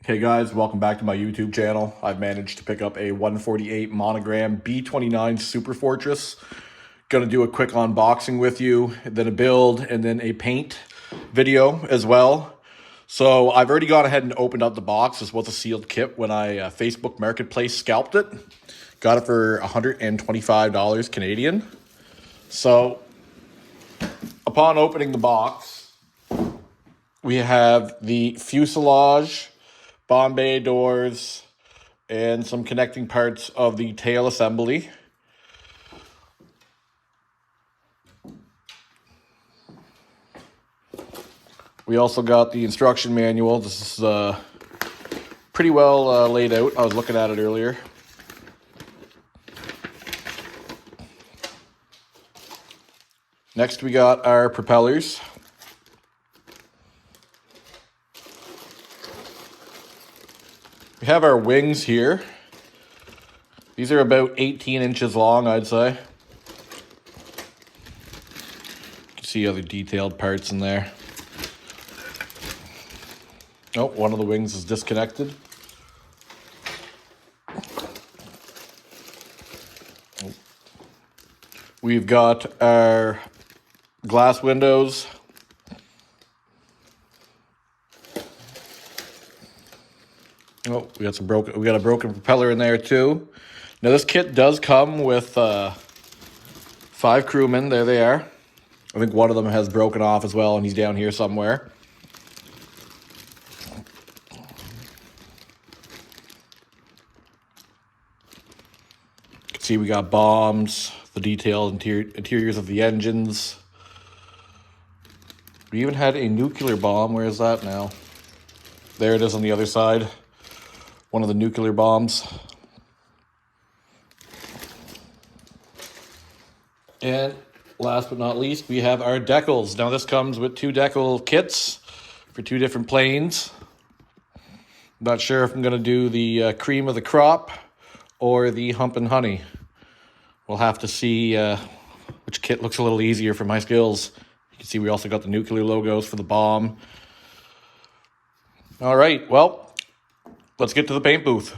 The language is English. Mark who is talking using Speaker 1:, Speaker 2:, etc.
Speaker 1: Hey guys, welcome back to my YouTube channel. I've managed to pick up a 148 Monogram b-29 Super Fortress. Gonna do a quick unboxing with you, then a build, and then a paint video as well. So I've already gone ahead and opened up the box. This was a sealed kit when I Facebook Marketplace scalped it. Got it for $125 Canadian. So upon opening the box, we have the fuselage, bomb bay doors, and some connecting parts of the tail assembly. We also got the instruction manual. This is pretty well laid out. I was looking at it earlier. Next, we got our propellers. We have our wings here. These are about 18 inches long, I'd say. You can see other detailed parts in there. Oh, one of the wings is disconnected. We've got our glass windows. Oh, we got a broken propeller in there too. Now this kit does come with 5 crewmen. There they are. I think one of them has broken off as well, and he's down here somewhere. You can see we got bombs, the detailed interiors of the engines. We even had a nuclear bomb. Where is that now? There it is on the other side. One of the nuclear bombs. And last but not least, we have our decals. Now this comes with 2 decal kits for 2 different planes. Not sure if I'm going to do the cream of the crop or the hump and honey. We'll have to see which kit looks a little easier for my skills. You can see we also got the nuclear logos for the bomb. All right, well, let's get to the paint booth.